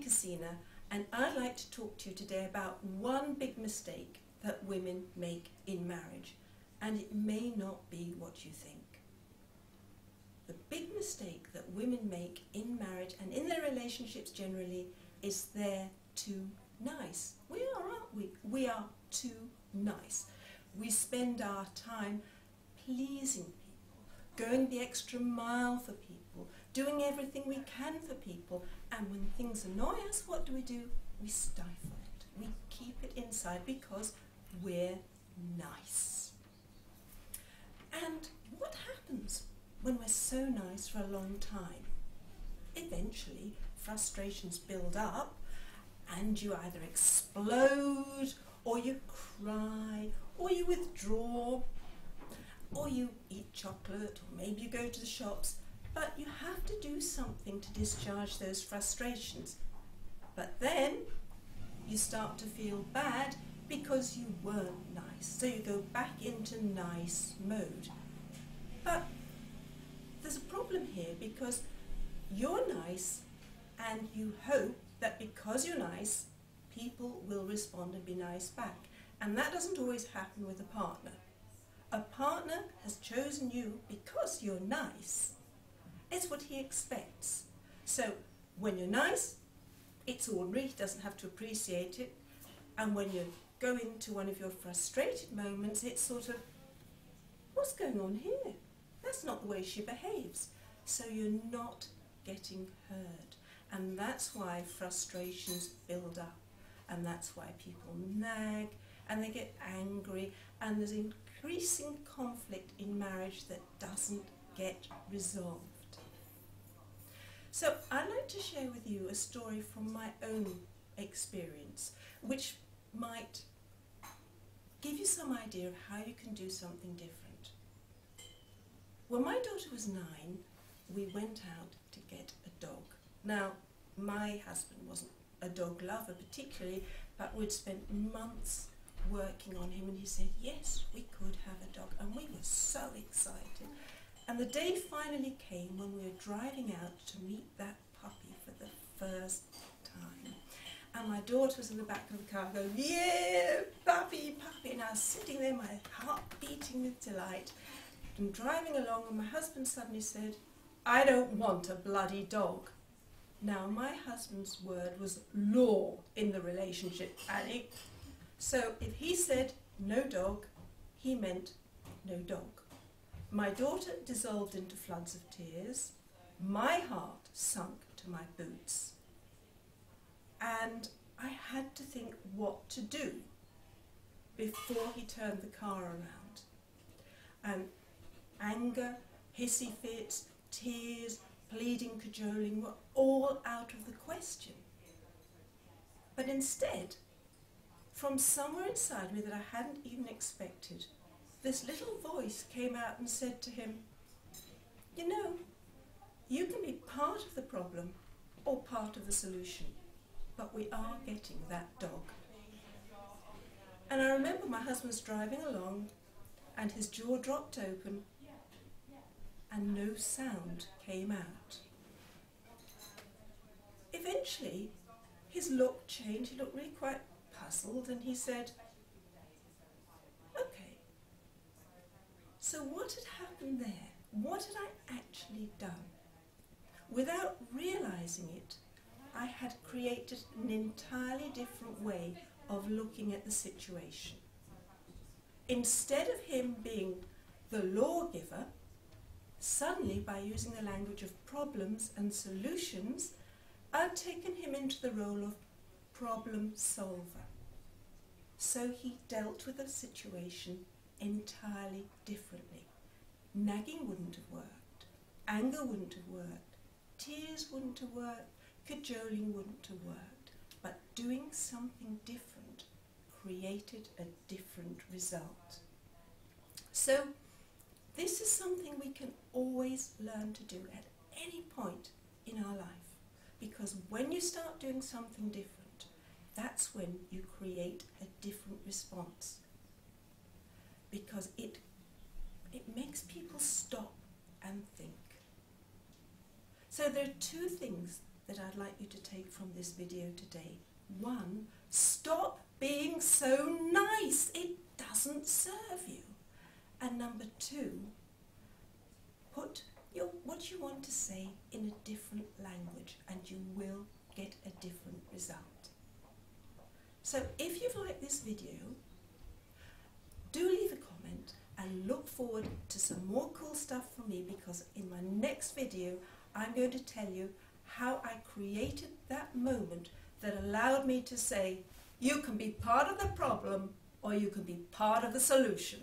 Kaszina, and I'd like to talk to you today about one big mistake that women make in marriage, and it may not be what you think. The big mistake that women make in marriage and in their relationships generally is they're too nice. We are, aren't we? We are too nice. We spend our time pleasing people, going the extra mile for people, doing everything we can for people, and when things annoy us, what do? We stifle it. We keep it inside because we're nice. And what happens when we're so nice for a long time? Eventually, frustrations build up and you either explode, or you cry, or you withdraw, or you eat chocolate, or maybe you go to the shops, but you have to do something to discharge those frustrations. But then you start to feel bad because you weren't nice, so you go back into nice mode. But there's a problem here because you're nice and you hope that because you're nice, people will respond and be nice back. And that doesn't always happen with a partner. A partner has chosen you because you're nice. It's what he expects. So when you're nice, it's ordinary, he doesn't have to appreciate it. And when you go into one of your frustrated moments, it's sort of, what's going on here? That's not the way she behaves. So you're not getting heard. And that's why frustrations build up. And that's why people nag and they get angry, and there's increasing conflict in marriage that doesn't get resolved. So I'd like to share with you a story from my own experience, which might give you some idea of how you can do something different. When my daughter was 9, we went out to get a dog. Now, my husband wasn't a dog lover particularly, but we'd spent months working on him, and he said, yes, we could have a dog, and we were so excited. And the day finally came when we were driving out to meet that puppy for the first time. And my daughter was in the back of the car going, yeah, puppy, puppy. And I was sitting there, my heart beating with delight, and driving along, and my husband suddenly said, I don't want a bloody dog. Now, my husband's word was law in the relationship, Annie. So if he said no dog, he meant no dog. My daughter dissolved into floods of tears. My heart sunk to my boots. And I had to think what to do before he turned the car around. And anger, hissy fits, tears, pleading, cajoling were all out of the question. But instead, from somewhere inside me that I hadn't even expected, this little voice came out and said to him, you know, you can be part of the problem or part of the solution, but we are getting that dog. And I remember my husband's driving along and his jaw dropped open and no sound came out. Eventually, his look changed. He looked really quite puzzled, and he said, okay, so what had happened there? What had I actually done? Without realizing it, I had created an entirely different way of looking at the situation. Instead of him being the lawgiver, suddenly, by using the language of problems and solutions, I've taken him into the role of problem solver. So he dealt with the situation entirely differently. Nagging wouldn't have worked, anger wouldn't have worked, tears wouldn't have worked, cajoling wouldn't have worked, but doing something different created a different result. So this is something we can always learn to do at any point in our life, because when you start doing something different, that's when you create a different response, because it makes people stop and think. So there are two things that I'd like you to take from this video today. 1, stop being so nice. It doesn't serve you. And number 2, put what you want to say in a different language and you will get a different result. So if you've liked this video, do leave a comment and look forward to some more cool stuff from me, because in my next video I'm going to tell you how I created that moment that allowed me to say, you can be part of the problem or you can be part of the solution.